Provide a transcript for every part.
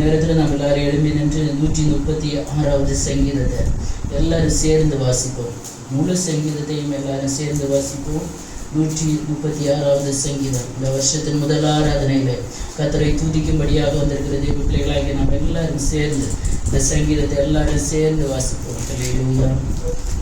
நேரத்தில் நம்ம எல்லாரும் எழும்பி நின்று 136வது சங்கீதத்தை எல்லாரும் சேர்ந்து வாசிப்போம். முழு சங்கீதத்தையும் எல்லாரும் சேர்ந்து வாசிப்போம். 136வது சங்கீதம். இந்த வருஷத்தின் முதல் ஆராதனையில கர்த்தரை துதிக்கும்படியாக வந்திருக்கிற தேவ பிள்ளைகளாகிய நாம் எல்லாரும் சேர்ந்து இந்த சங்கீதத்தை எல்லாரும் சேர்ந்து வாசிப்போம். ஹல்லேலூயா.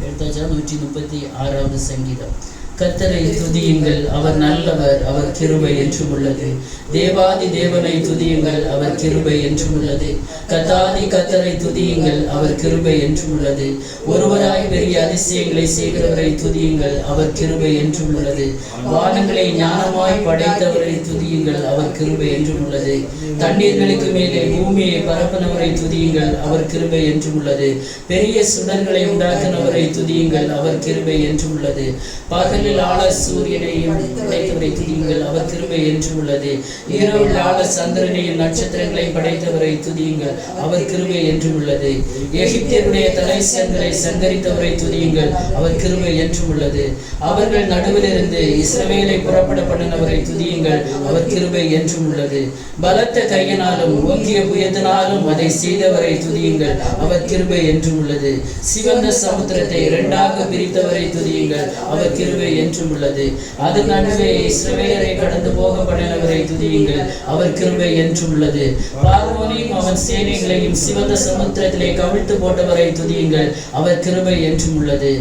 எடுத்தாச்சா? 136வது சங்கீதம். கர்த்தரை துதியுங்கள், அவர் நல்லவர், அவர் கிருபை என்றும் உள்ளது. தேவாதி தேவனை துதியுங்கள், அவர் கிருபை என்றும் உள்ளது. கர்த்தாதி கர்த்தரை துதியுங்கள், அவர் கிருபை என்றும் உள்ளது. ஒருவராய் பெரிய அதிசயங்களை செய்கிறவரை துதியுங்கள், அவர் கிருபை என்றும் உள்ளது. வானங்களை ஞானமாய் படைத்தவரை துதியுங்கள், அவர் கிருபை என்றும் உள்ளது. தண்ணீர்களுக்கு மேலே பூமியை பரப்பினவரை துதியுங்கள், அவர் கிருபை என்றும் உள்ளது. பெரிய சுடர்களை உண்டாக்கினவரை துதியுங்கள், அவர் கிருபை என்றும் உள்ளது. பகலில் ஆள சூரியனையும் படைத்தவரை துதியுங்கள், அவர் கிருபை என்றும் உள்ளது. இரவில் ஆள சந்திரனையும் நட்சத்திரங்களை படைத்தவரை துதியுங்கள், அவர் கிருபை என்றும் உள்ளது. எகிப்தியருடைய தலை செங்கலை சங்கரித்தவரை துதியுங்கள், அவர் கிருபை என்றும் உள்ளது. அவர்கள் நடுவில் இருந்து இஸ்ரவேலை புறப்பட பண்ணினவரை துதியுங்கள், அவர் கிருபை என்றும் உள்ளது. பலத்த கையினாலும் ஓங்கிய புயத்தினாலும் அதை செய்தவரை துதியுங்கள், அவர் கிருபை என்றும் உள்ளது. சிவந்த சமுத்திரத்தை இரண்டாக பிரித்தவரை துதியுங்கள், அவர் கிருபை என்றும் உள்ளது. அது நடுவே இஸ்ரவேலரை கடந்து போக பண்ணினவரை துதியுங்கள், அவர் கிருபை என்றும் உள்ளது. பார்வோனையும் அவன் சேனைகளையும் சிவந்த சமுத்திரத்திலே கவிழ்த்து போட்டவரை துதியுங்கள், அவர் கிருபை என்றும் உள்ளது.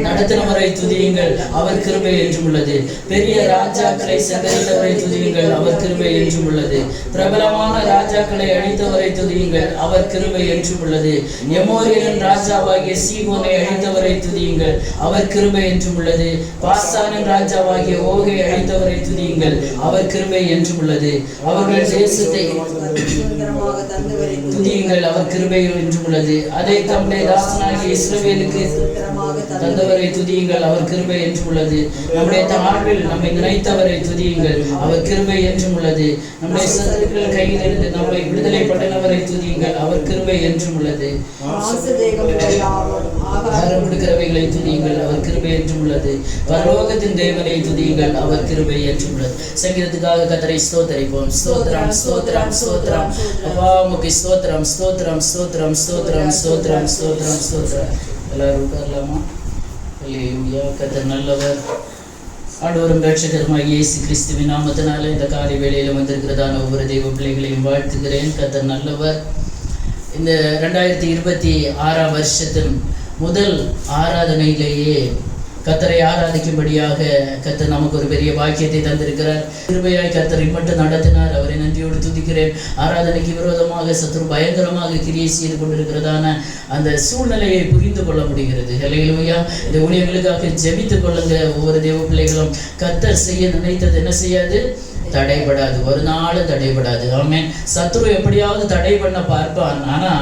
நடத்தினவரை துதியுங்கள், அவர் கிருபை என்றும் உள்ளது. பெரிய ராஜாக்களை சங்கரித்தவரை துதியுங்கள், அவர் கிருபை என்றும் உள்ளது. பிரபலமான ராஜாக்களை அழித்தவரை துதியுங்கள், அவர் கிருபை என்றும் உள்ளது. எமோரியரின் ராஜாவாகிய சீகோனை அழித்தவரை துதியுங்கள், அவர் கிருபை என்றும் உள்ளது. பாசானின் ராஜாவாகிய ஓகை அழித்தவரை துதியுங்கள், அவர் கிருபை என்றும் உள்ளது. அவர்கள் தேசத்தை துதியுங்கள், அவர் கிருபை என்றும் உள்ளது. அதை தம்முடைய தாசனாகிய இஸ்ரவேலுக்கு தந்தவரை துதியுங்கள், அவர் கிருபை என்றும் உள்ளது. நம்முடைய தாழ்வில் நம்மை நினைத்தவரை துதியுங்கள், அவர் கிருபை என்றும் உள்ளது. நம்முடைய சத்துருக்கள் கையில் இருந்து நம்மை விடுதலை பண்ணினவரை துதியுங்கள், அவர் கிருபை என்றும் உள்ளது. ஆகாரம் கொடுக்கிறவைகளை துதியுங்கள், அவர் கிருபை என்றும் உள்ளது. பரலோகத்தின் தேவனை துதியுங்கள், அவர் கிருபை என்றும் உள்ளது. சங்கீதத்துக்காக கர்த்தரை ஸ்தோத்திரிப்போம். ஸ்தோத்திரம் ஸ்தோத்திரம் ஸ்தோத்திரம். அப்பா உமக்கு ஸ்தோத்திரம் ஸ்தோத்திரம் ஸ்தோத்திரம் ஸ்தோத்திரம் ஸ்தோத்திரம் ஸ்தோத்திரம் ஸ்தோத்திரம். எல்லாரும் உட்காரலாமா? ஹல்லேலூயா. கர்த்தர் நல்லவர். ஆண்டவரும் இரட்சகருமாகிய இயேசு கிறிஸ்துவின் நாமத்தினால இந்த காலை வேளையில வந்திருக்கிறதான ஒவ்வொரு தெய்வ பிள்ளைகளையும் வாழ்த்துகிறேன். கர்த்தர் நல்லவர். இந்த 2026 வருஷத்தின் முதல் ஆராதனையிலேயே கர்த்தரை ஆராதிக்கும்படியாக கர்த்தர் நமக்கு ஒரு பெரிய பாக்கியத்தை தந்திருக்கிறார். கிருபையாய் கர்த்தரை மட்டும் நடத்தினார். அவரை நன்றியோடு துதிக்கிறேன். ஆராதனைக்கு விரோதமாக சத்துரு பயங்கரமாக கிரியை செய்து கொண்டிருக்கிறதான அந்த சூழ்நிலையை புரிந்து கொள்ள முடிகிறது. ஹல்லேலூயா. இந்த ஊழியர்களுக்காக ஜெபித்துக் கொள்ளுங்க. ஒவ்வொரு தேவ பிள்ளைகளும் கர்த்தர் செய்ய நினைத்தது என்ன செய்யாது? தடைபடாது, ஒரு நாள் தடைபடாது. ஆமென். சத்துரு எப்படியாவது தடை பண்ண பார்ப்பான். ஆனா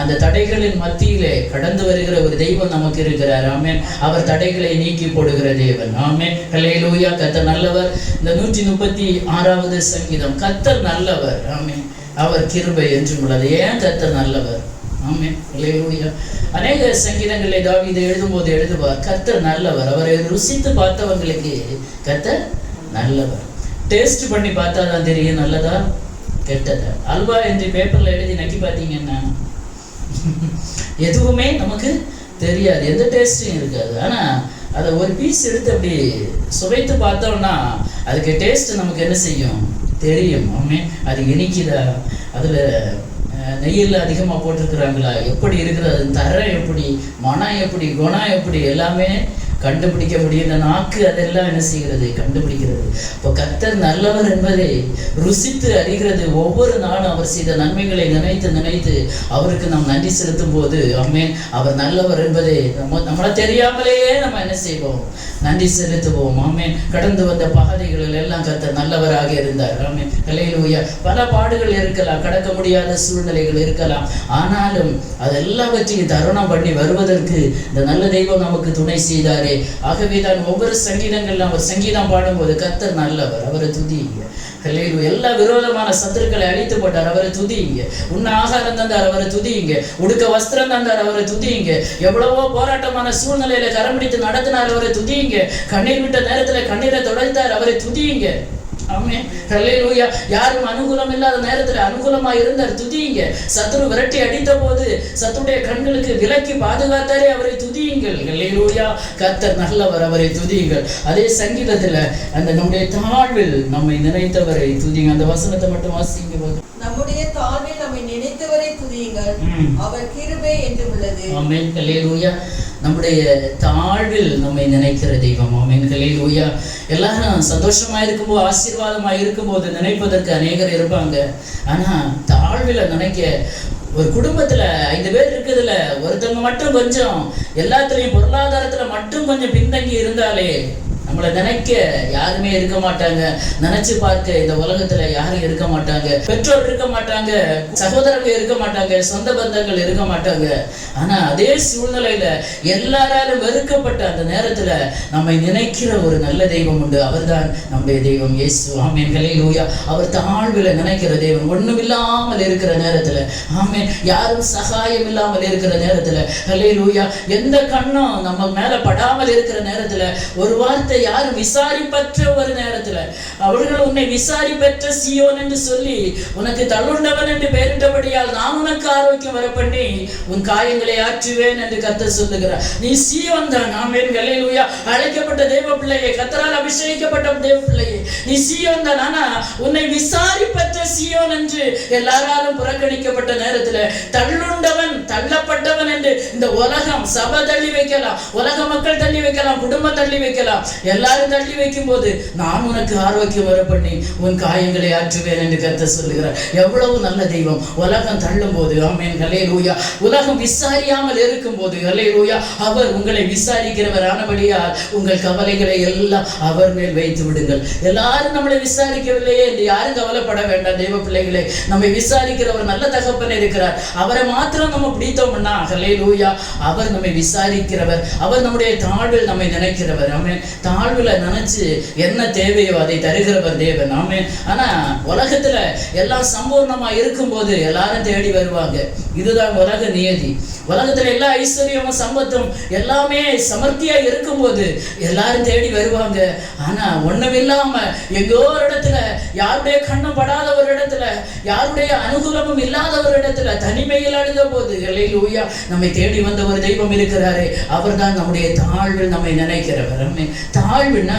அந்த தடைகளின் மத்தியிலே கடந்து வருகிற ஒரு தெய்வம் நமக்கு இருக்கிறார். ஆமென். அவர் தடைகளை நீக்கி போடுகிற தேவன். ஆமென். ஹல்லேலூயா. கர்த்தர் நல்லவர். இந்த 136வது சங்கீதம். கர்த்தர் நல்லவர். ஆமென். அவர் கிருபை என்றும் உள்ளது. ஏன் கர்த்தர் நல்லவர்? ஆமென். ஹல்லேலூயா. அநேக சங்கீதங்களை தாவீது எழுதும்போது எழுதுவார், கர்த்தர் நல்லவர். அவரை ருசித்து பார்த்தவங்களுக்கு கர்த்தர் நல்லவர். டேஸ்ட் பண்ணி பார்த்தா தான் தெரியும் நல்லதா கெட்டதா. அல்வா என்று பேப்பர்ல எழுதி நக்கி பார்த்தீங்கன்னா எதுவுமே நமக்கு தெரியாது, எந்த டேஸ்டும் இருக்காது. ஆனா அதை ஒரு பீஸ் எடுத்து அப்படி சுவைத்து பார்த்தோம்னா அதுக்கு டேஸ்ட் நமக்கு என்ன செய்யும்? தெரியும். ஆமே. அது இனிக்குதா, அதுல நெய்யில் அதிகமாக போட்டிருக்கிறாங்களா, எப்படி இருக்கிறது, தரம் எப்படி, மனம் எப்படி, குணம் எப்படி, எல்லாமே கண்டுபிடிக்க முடியும். இந்த நாக்கு அதெல்லாம் என்ன செய்கிறது? கண்டுபிடிக்கிறது. இப்போ கர்த்தர் நல்லவர் என்பதை ருசித்து அறிகிறது. ஒவ்வொரு நாளும் அவர் செய்த நன்மைகளை நினைத்து நினைத்து அவருக்கு நாம் நன்றி செலுத்தும் போது ஆமென், அவர் நல்லவர் என்பதை நம்மளை தெரியாமலேயே நம்ம என்ன செய்வோம்? நன்றி செலுத்துவோம். ஆமென். கடந்து வந்த பாதைகளில் எல்லாம் கர்த்தர் நல்லவராக இருந்தார். ஆமென். ஹல்லேலூயா. பல பாடுகள் இருக்கலாம், கடக்க முடியாத சூழ்நிலைகள் இருக்கலாம். ஆனாலும் அதெல்லாவற்றையும் தருணம் பண்ணி வருவதற்கு இந்த நல்ல தெய்வம் நமக்கு துணை செய்தாரே. ஆகவேதான் ஒவ்வொரு சங்கீதங்கள்ல அவர் சங்கீதம் பாடும்போது கர்த்தர் நல்லவர், அவரை துதியுங்க. எல்லா விரோதமான சத்துருக்களை அழித்து போட்டார், அவரை துதியுங்க. உண்ண ஆகாரம் தந்தார், அவரை துதியுங்க. உடுக்க வஸ்திரம் தந்தார், அவரை துதியுங்க. எவ்வளவோ போராட்டமான சூழ்நிலையில கரம் பிடித்து நடத்தினார், அவரை துதியுங்க. கண்ணீர் விட்ட நேரத்துல கண்ணீரை தொடர்ந்தார், அவரை துதியுங்க. ஆமென். ஹல்லேலூயா. யாரும் அனுகூலம் இல்லாத நேரத்தில் அனுகூலமா இருந்தார், துதியுங்க. சத்துரு விரட்டி அடித்த போது சத்துடைய கண்களுக்கு விலக்கி பாதுகாத்தாரே, அவரை துதியுங்கள். ஹல்லேலூயா. கர்த்தர் நல்லவர், அவரை துதியுங்கள். அதே சங்கீதத்துல அந்த நம்முடைய தாழ்வில் நம்மை நினைத்தவரை துதியுங்க. அந்த வசனத்தை மட்டும் வாசிங்க போது. நம்முடைய தாழ்வில் நம்மை நினைத்தவரை துதியுங்கள், அவர் கிருபை என்று உள்ளது. ஆமென். ஹல்லேலூயா. நம்முடைய தாழ்வில் நம்மை நினைக்கிற தெய்வம். ஆமென். ஹல்லேலூயா. எல்லாரும் சந்தோஷமா இருக்கும்போது, ஆசீர்வாதமா இருக்கும்போது நினைப்பதற்கு அநேகர் இருப்பாங்க. ஆனா தாழ்வில் நினைக்க, ஒரு குடும்பத்துல 5 பேர் இருக்குதுல, ஒருத்தவங்க மட்டும் கொஞ்சம் எல்லாத்துலயும் பொருளாதாரத்துல மட்டும் கொஞ்சம் பின்தங்கி இருந்தாலே நம்மளை நினைக்க யாருமே இருக்க மாட்டாங்க. நினைச்சு பார்க்க இந்த உலகத்துல யாரும் இருக்க மாட்டாங்க. பெற்றோர் இருக்க மாட்டாங்க, சகோதரர்கள் இருக்க மாட்டாங்க, சொந்த பந்தங்கள் இருக்க மாட்டாங்க. ஆனா அதே சூழ்நிலையில எல்லாராலும் வெறுக்கப்பட்ட அந்த நேரத்துல நம்மை நினைக்கிற ஒரு நல்ல தெய்வம் உண்டு. அவர்தான் நம்முடைய தெய்வம் இயேசு. ஆமென். ஹல்லேலூயா. அவர் தாழ்வில் நினைக்கிற தெய்வம். ஒண்ணும் இல்லாமல் இருக்கிற நேரத்துல, ஆமென், யாரும் சகாயம் இல்லாமல் இருக்கிற நேரத்துல, ஹல்லேலூயா, எந்த கண்ணும் நம்ம மேல படாமல் இருக்கிற நேரத்துல, ஒரு வார்த்தை யாரும் விசாரிப்பற்ற ஒரு நேரத்துல, அவர்கள் உன்னை விசாரிப்பற்ற சீயோன் என்று சொல்லி உனக்கு தள்ளுண்டவன் என்று பெயரிட்டபடியால் நான் உனக்கு ஆரோக்கியம் வர பண்ணி உன் காயங்களை ஆற்றுவேன் என்று கர்த்தர் சொல்லுகிறார். நீ சீயோன் தான். ஆமென். ஹல்லேலூயா. அழைக்கப்பட்ட தேவ பிள்ளையே, கர்த்தரால் அபிஷேகிக்கப்பட்ட தேவ பிள்ளையே, நீ சீயோன் தான். ஆனா உன்னை விசாரிப்பற்ற சீயோன் என்று எல்லாராலும் புறக்கணிக்கப்பட்ட நேரத்துல, தள்ளுண்டவன், தள்ளப்பட்டவன் என்று இந்த உலகம், சபை தள்ளி வைக்கலாம், உலக மக்கள் தள்ளி வைக்கலாம், குடும்பம் தள்ளி வைக்கலாம், எல்லாரும் தள்ளி வைக்கும் போது நான் உனக்கு ஆரோக்கியம் வர பண்ணி உன் காயங்களை ஆற்றுவேன் என்று கர்த்தர் சொல்லுகிறார். எவ்வளவு நல்ல தெய்வம். உலகம் தள்ளும் போது, ஆமென், ஹல்லேலூயா, உலகம் விசாரியாமல் இருக்கும் போது, ஹல்லேலூயா, அவர் உங்களை விசாரிக்கிறவர் ஆனபடியால் உங்கள் கவலைகளை எல்லாம் அவர் மேல் வைத்து விடுங்கள். எல்லாரும் நம்மளை விசாரிக்கவில்லையே என்று யாரும் கவலைப்பட வேண்டாம். தெய்வ பிள்ளைகளை, நம்மை விசாரிக்கிறவர் நல்ல தகப்பன் இருக்கிறார். அவரை மாத்திரம் நம்ம பிடித்தோம்னா, ஹல்லேலூயா, அவர் நம்மை விசாரிக்கிறவர், அவர் நம்முடைய தாழ்வில் நம்மை நினைக்கிறவர். ஆமென். தாழ்வுல நினைச்சு என்ன தேவையோ அதை தருகிறவர் தேவன். ஆமென். ஆனா உலகத்துல எல்லாம் சம்பூர்ணமா இருக்கும் போது எல்லாரும் தேடி வருவாங்க. இதுதான் உலக நியதி. உலகத்துல எல்லா ஐஸ்வர்யமும் சம்பத்தும் எல்லாமே சமர்த்தியா இருக்கும் போது எல்லாரும் தேடி வருவாங்க. ஆனா ஒண்ணுமில்லாம எங்கோ ஒரு இடத்துல, யாருடைய கண்ணும் படாத ஒரு இடத்துல, யாருடைய அனுகூலமும் இல்லாத ஒரு இடத்துல, தனிமையில் அழுத போது, ஹல்லேலூயா, நம்மை தேடி வந்த ஒரு தெய்வம் இருக்கிறாரே, அவர் தான் நம்முடைய தாழ்வில் நம்மை நினைக்கிறவர். தாழ்வுனா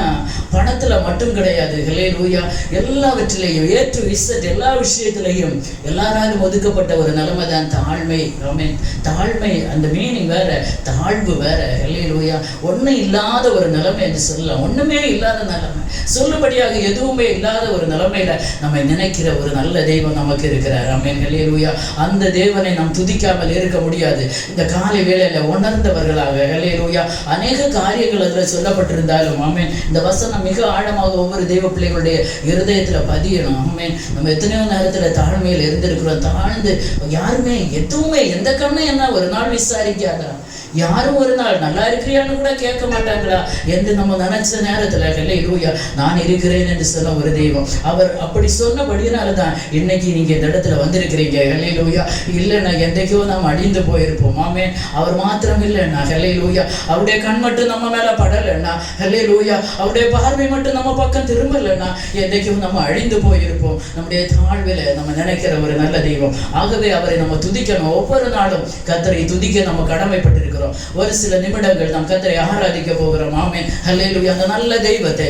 பணத்துல மட்டும் கிடையாது. ஹல்லேலூயா. எல்லாவற்றிலையும் ஏற்று விசட், எல்லா விஷயத்திலையும் எல்லாராலும் ஒதுக்கப்பட்ட ஒரு நிலைமை தான் தாழ்மை. ஆமென். தாழ்மை, அந்த மீனிங் வேற, தாழ்வு வேற. ஹல்லேலூயா. ஒன்றும் இல்லாத ஒரு நிலைமை என்று சொல்லலாம். ஒண்ணுமே இல்லாத நிலைமை, சொல்லும்படியாக எதுவுமே இல்லாத ஒரு நிலைமையில நம்மை நினைக்கிற ஒரு நல்ல தெய்வம் நமக்கு இருக்கிறார். ஆமென். ஹல்லேலூயா. அந்த தேவனை நாம் துதிக்காமல் இருக்க முடியாது. இந்த காலை வேளையில உணர்ந்தவர்களாக, ஹல்லேலூயா, அநேக காரியங்கள் அதுல சொல்லப்பட்டிருந்தாலும், ஆமென், இந்த வசனம் மிக ஆழமாக ஒவ்வொரு தெய்வ பிள்ளைகளுடைய இருதயத்துல பதியணும். ஆமென். நம்ம எத்தனையோ நேரத்துல தாழ்மையில் இருந்திருக்கிறோம். தாழ்ந்து யாருமே எதுவுமே, எந்த கண்ணும் என்ன ஒரு நாள் விசாரிக்காதா, யாரும் ஒரு நாள் நல்லா இருக்கிறியான்னு கூட கேட்க மாட்டாங்களா என்று நம்ம நினைச்ச நேரத்துல, ஹல்லேலூயா, நான் இருக்கிறேன் என்று சொன்ன ஒரு தெய்வம். அவர் அப்படி சொன்னபடியினால்தான் இன்னைக்கு நீங்க இந்த இடத்துல வந்திருக்கிறீங்க. ஹல்லேலூயா. இல்லைன்னா என்றைக்கோ நாம் அழிந்து போயிருப்போம். ஆமென். அவர் மாத்திரம் இல்லைன்னா, ஹல்லேலூயா, அவருடைய கண் மட்டும் நம்ம மேல படலைன்னா, ஹல்லேலூயா, அவருடைய பார்வை மட்டும் நம்ம பக்கம் திரும்பலைன்னா என்றைக்கும் நம்ம அழிந்து போயிருப்போம். நம்முடைய தாழ்வில் நம்ம நினைக்கிற ஒரு நல்ல தெய்வம். ஆகவே அவரை நம்ம துதிக்கணும். ஒவ்வொரு நாளும் கர்த்தரை துதிக்க நம்ம கடமைப்பட்டிருக்கிறோம். ஒரு சில நிமிடங்கள் நாம் கர்த்தரை ஆராதிக்க போகிறோம். ஆமென். ஹல்லேலூயா. அந்த நல்ல தெய்வத்தை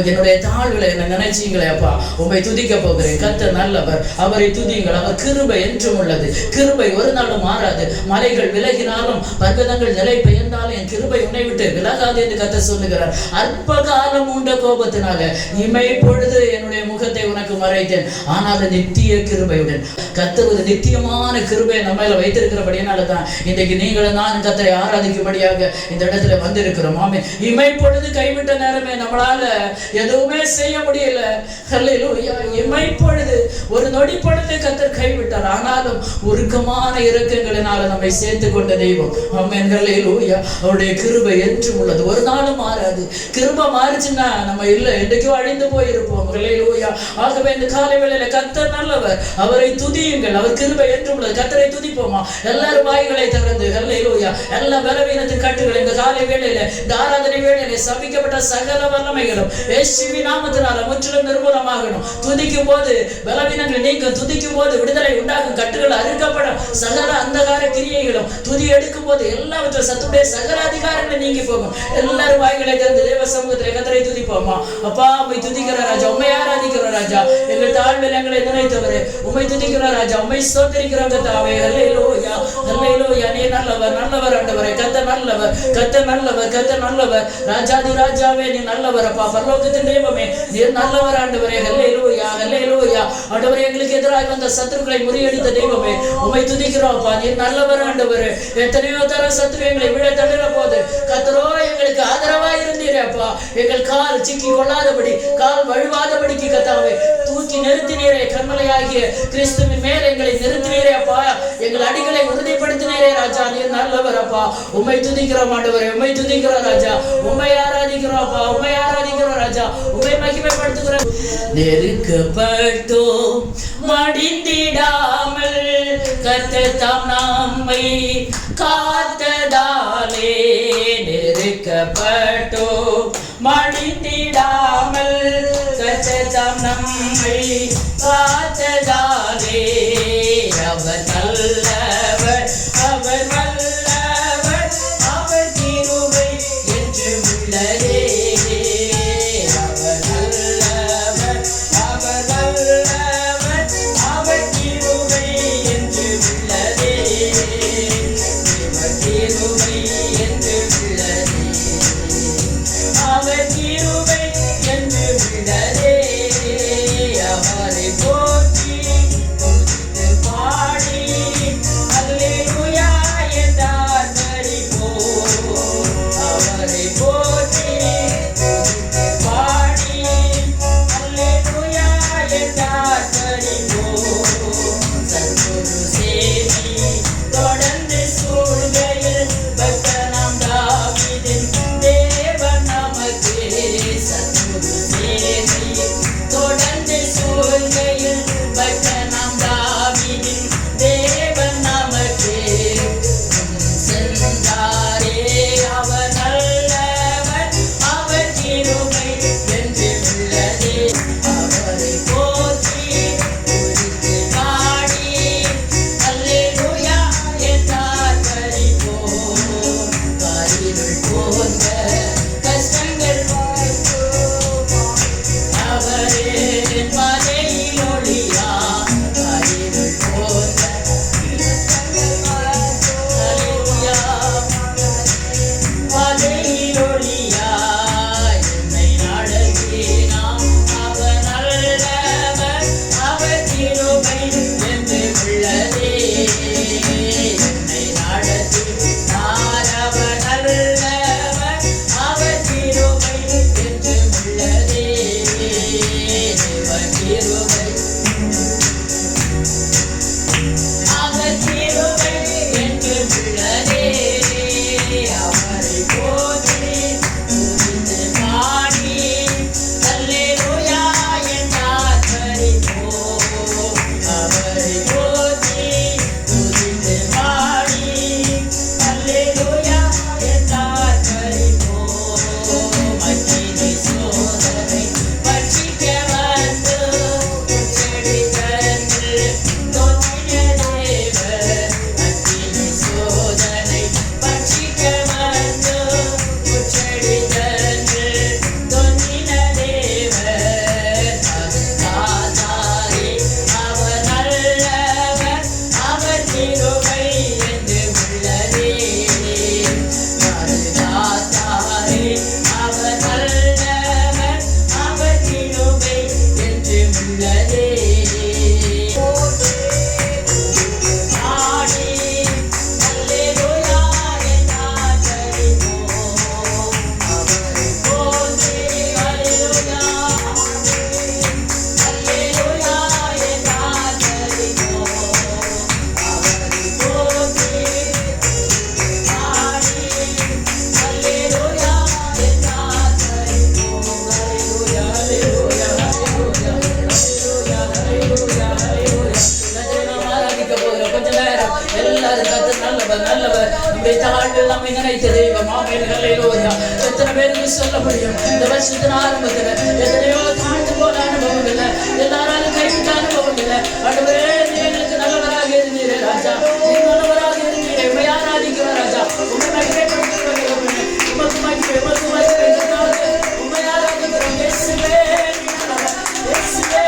என்னுடைய தாழ்வில் என்ன நினைச்சீங்களே அப்பா, உம்மை துதிக்க போகிறேன். கர்த்தர் நல்லவர், அவரை துதியுங்கள். அவர் கிருபை என்றும் உள்ளது. கிருபை ஒரு நாளும் மாறாது. மலைகள் விலகினாலும், பர்வதங்கள் நிலை பெயர்ந்தாலும் என் கிருபை உன்னை விட்டு விலகாது என்று கர்த்தர் சொல்லுகிறார். அற்ப காலம் உண்ட கோபத்தினால இமை பொழுது என்னுடைய முகத்தை உனக்கு மறைத்தேன், ஆனால் நித்திய கிருபையுடன். கர்த்தர் ஒரு நித்தியமான கிருபை நம்ம மேல வைத்திருக்கிறபடியால்தான் இன்றைக்கு நீங்களும் நான் கர்த்தரை ஆராதிக்கும்படியாக இந்த இடத்துல வந்திருக்கிறோம். ஆமென். இமை பொழுது கைவிட்ட நேரமே நம்மளால எதுவுமே செய்ய முடியல. ஹல்லேலூயா. இமை பொழுது ஒரு நொடி பொழுது கர்த்தர் கைவிட்டார். ஆனாலும் உருக்கமான இரக்கங்களினால நம்மை சேர்த்து கொண்ட தெய்வம். ஆமென், ஹல்லேலூயா. அவருடைய கிருபை என்றும் உள்ளது, ஒரு நாளும் மாறாது. கிருபை மாறுச்சுன்னா நம்ம இல்லை, என்றைக்கோ அழிந்து போயிருப்போம். ஹல்லேலூயா. ஆகவே இந்த காலை வேளையில கர்த்தர் நல்லவர், அவரை துதியுங்கள், அவர் கிருபை என்றும் உள்ளது. கர்த்தரை துதிப்போமா? எல்லாரும் வாய்களை திறந்து ஹல்லேலூயா. எல்லா பலவீனத்தின் கட்டுகள் இந்த காலை வேளையில, இந்த ஆராதனை வேளையில சபிக்கப்பட்ட சகல வல்லமைகளும் இயேசுவின் நாமத்தினால முற்றிலும் நிர்மூலமாகணும். துதிக்கும் போது பலவீனங்கள் நீங்கும், துதிக்கும் போது விடுதலை உண்டாகும், கட்டுகள் அறுக்கப்படும், சகல அந்தகார கிரியைகளும் துதி எடுக்கும் போது எல்லாவற்றும் சத்துடைய சகல அதிகாரங்களை நீங்கி போகும். எல்லாரும் வாய்களை திறந்து தேவ சமூகத்தில் கர்த்தரை துதிப்போமா? அப்பா, உம்மை துதிக்கிற ராஜா, உம்மை ஆராதிக்கிற ராஜா, எங்கள் தாழ்வில் எங்களை நினைத்தவரே, உம்மை துதிக்கிற ராஜா, உம்மை ஸ்தோத்திரிக்கிற கர்த்தாவே. ஹல்லேலூயா, ஹல்லேலூயா. நீ நல்லவர், நல்லவர் ஆண்டவரே. கர்த்தர் நல்லவர், கர்த்தர் நல்லவர், கர்த்தர் நல்லவர். ராஜாதி ராஜாவே நீ நல்லவர் அப்பா, பரலோகத்தின் தெய்வமே நீர் நல்லவர் ஆண்டவரே. ஹல்லேலூயா, ஹல்லேலூயா. ஆண்டவரே, எங்களுக்கு எதிராக வந்த சத்துருக்களை முறியடித்த தெய்வமே, உம்மை துதிக்கிறோம் அப்பா, நீர் நல்லவர் ஆண்டவரே. எத்தனையோ தர சத்துரு எங்களை விழ தள்ளுற போது கர்த்தரோ எங்களுக்கு ஆதரவாக இருந்தீரே அப்பா. எங்கள் கால் சிக்கி கொள்ளாதபடி, கால் வழுவாதபடிக்கு கர்த்தாவே தூக்கி நிறுத்தினீரே. கண்மலையாகிய கிறிஸ்துவின் மேல் எங்களை நிறுத்தினீரே அப்பா. எங்கள் அடிகளை உறுதிப்படுத்தினீரே ராஜா, நீர் நல்லவர் அப்பா. உம்மை துதிக்கிறோம் ஆண்டவரே, உம்மை துதிக்கிறோம் ராஜா, உம்மை ஆராதிக்கிறோம் அப்பா, உம்மை ஆராதிக்கிறோம் ராஜா, உம்மை மகிமைப்படுத்துகிறோம். நெருக்கப்பட்டோம் மடிந்திடாமல் கர்த்தர் தாம் நம்மை காத்ததாலே, நெருக்கப்பட்டோம் மடிந்திடாமல் கர்த்தர் தாம் நம்மை காத்ததாலே, அவர் நல்லவர், அவர் வல்லவர், அவர் கிருபை என்று உள்ளதே. அவர் நல்லவர், அவர் வல்லவர், அவர் கிருபை என்று உள்ளதே. அவர் கிருபை என்று உள்ளதே, அவர் கிருபை என்று உள்ளதே. அவரை போற்றி துதித்து பாடி ஆராதிக்க போகிற கொஞ்ச நேரம் எல்லாரும் கர்த்தர் நல்லவர் நல்லவர். நம்முடைய தாழ்வில் நம்மை நினைத்த தெய்வம். ஆமென். ஹல்லேலூயா. எத்தனை பேருக்கு சொல்ல முடியும் இந்த வருஷத்தின் ஆரம்பத்தில் எத்தனையோ தாழ்ந்து போன அனுபவங்கள், எல்லாராலும் கைவிட்ட அனுபவங்கள். ஆண்டவரே, நீர் எங்களுக்கு நல்லவராக இருந்தீரே ராஜா, நீர் நல்லவராக இருந்தீரே. உம்மை ஆராதிக்கிறோம் ராஜா, உம்மை மகிமைப்படுத்துகிறோம். உமக்கு மகிமை, உமக்கு மகிமை. உம்மை ஆராதிக்கிறோம். இயேசுவே இயேசுவே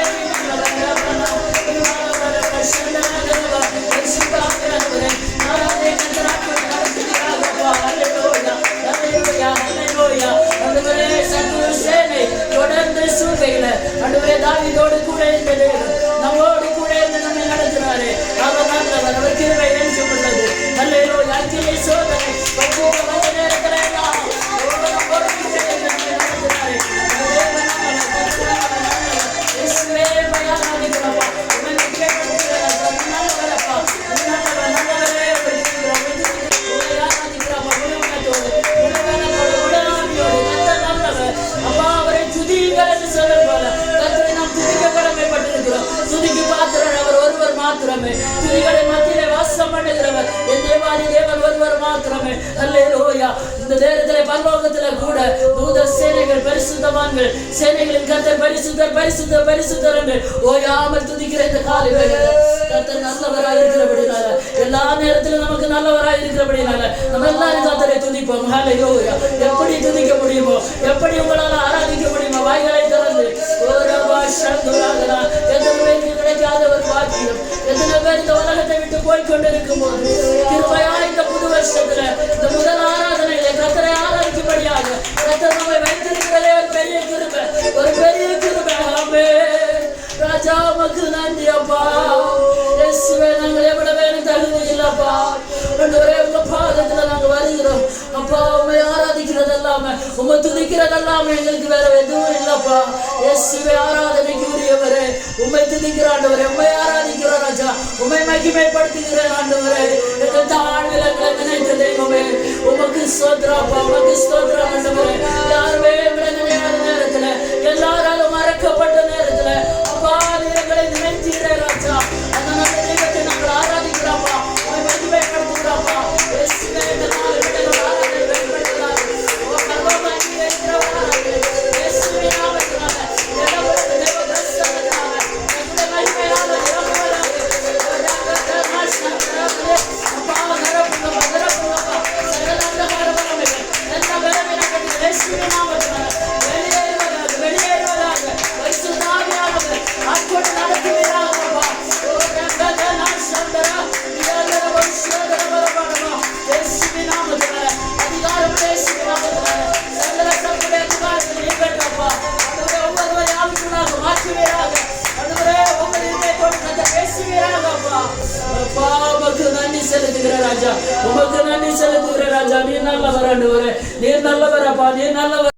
தொடர்ந்து சூழ்நிலையில ஆண்டவரே தாவீதோடு கூட இருந்தது, நம்மோடு கூட இருந்து நம்மை நடத்தினாரே. அவர் நல்லவர், அவர் கிருபை என்றும் உள்ளது. அல்லேலூயா. அக்கினி சோதனை வந்த நேரத்தில் எல்லாம் நம்மோடு கூட இருந்து நம்மை நடத்தினாரே. இயேசுவே மயானாதிக்கிறப்பா, உம்மை நிச்சயப்படுத்துகிறப்பா, நல்லவரப்பா, நல்லவரே. உம்மை ஆராதிக்கிறப்பா, உலகத்தோடு உலகத்தோடு உடனாமியோடு நல்லவர். அப்பா, அவரை துதியுங்கள் என்று சொல்ல போல கர்த்தரை நாம் துதிக்க கடமைப்பட்டிருக்கிறோம். துதிக்கு பாத்திரர் அவர் ஒருவர் மாத்திரமே. துதிகளை மத்தியிலே வாசம் பண்ணுகிறவர் என் தேவாதி தேவன் ஒருவர் மாத்திரமே. அல்லேலூயா. இந்த நேரத்திலே பரலோகத்திலே கூட தூத சேனைகள், பரிசுத்தவான்கள், சேனைகளின் கர்த்தர் பரிசுத்தர் பரிசுத்தர் பரிசுத்தர் என்று ஓயாமல் துதிக்கிற இந்த காலை வேளையிலே கர்த்தர் நல்லவராய் இருக்கிறபடினால, எல்லா நேரத்திலும் நமக்கு நல்லவராய் இருக்கிறபடினால நம்ம எல்லாரும் கர்த்தரை துதிப்போம். ஹல்லேலூயா. எப்படி துதிக்க முடியுமோ, எப்படி உங்களால் ஆராதிக்க முடியுமோ, வாய்களை திறந்து எத்தனை பேருக்கு கிடைக்காத ஒரு பாக்கியம், எத்தனை பேர் இந்த உலகத்தை விட்டு போய்கொண்டிருக்கும் போது கிருபையா இந்த புது வருஷத்துல இந்த முதல் ஆராதனையில கர்த்தரை ஆராதிக்கும்படியாக கர்த்தர் நம்மை வைத்திருக்கிறதே ஒரு பெரிய கிருபை, ஒரு பெரிய கிருபை. ஆமென். ராஜா உமக்கு நன்றி அப்பா. இயேசுவே, நாங்கள் எவ்வளவு வேணும் தகுதி இல்லப்பா. ஆண்டவரே, உங்க பாதத்துல நாங்க வருகிறோம் அப்பா. உம்மை ஆராதிக்கிறது எல்லாமே, உம்மை துதிக்கிறது எல்லாமே எங்களுக்கு வேற எதுவும் இல்லப்பா. இயேசுவே, ஆராதனைக்கு உரியவரே, உம்மை துதிக்கிற ஆண்டவரே, உம்மை ஆராதிக்கிறோம் ராஜா, உம்மை மகிமைப்படுத்துகிறேன் ஆண்டவரே. எங்கள் தாழ்வில் எங்களை நினைத்த தெய்வமே, உமக்கு ஸ்தோத்திரப்பா, உமக்கு ஸ்தோத்திரம் ஆண்டவரே. யாருமே எங்களை நினைக்காத நேரத்துல, எல்லாராலும் மறக்கப்பட்ட நேரத்துல அப்பா நீர் எங்களை நினைத்தீரே ராஜா. அந்த நல்ல தெய்வத்தை நாங்கள் ஆராதிக்கிறோம்ப்பா, உம்மை மகிமைப்படுத்துகிறோம்ப்பா. இயேசுவே, இந்த நாள் விடைகள் ஆராதனை வெளிப்படுத்துகிறார். ஓ கர்வமாகி இருக்கிறவராக இயேசுவே நாமத்தினால எல்லாவற்றையும் தேவ பிரசன்னத்தினால எங்களுடைய மகிமையால நிரப்புவதாக அப்பா நிரப்புங்கப்பா, நிரப்புங்கப்பா. சகல அந்தகாரமனைகள் எல்லா பலவீனங்கள் இயேசுவே நாமத்தினால வெளியேறுவதாக, வெளியேறுவதாக. பரிசுத்த ஆவியானவரே, ஆட்கொண்டு நடத்துவீராகப்பா. ஓ ரங்கத நாசந்தரா யாதர வம்சதர பரபரமா. இயேசுவே நாமத்தினால அதிகாரம் இயேசுவே நாமத்தினால சகல சத்துடைய அதிகாரத்தை நீங்கட்டப்பா. ஆண்டவரே, ஒவ்வொருவரை ஆவிக்குள்ளாக மாற்றுவீராக. ஆண்டவரே, உங்கள் இதயத்தோடு கர்த்தர் பேசுவீராகப்பா. அப்பா, உமக்கு நன்றி செலுத்துகிற ராஜா, உமக்கு நன்றி செலுத்துகிற ராஜா. நீர் நல்லவர் ஆண்டவரே, நீர் நல்லவர் அப்பா, நீர் நல்லவர்.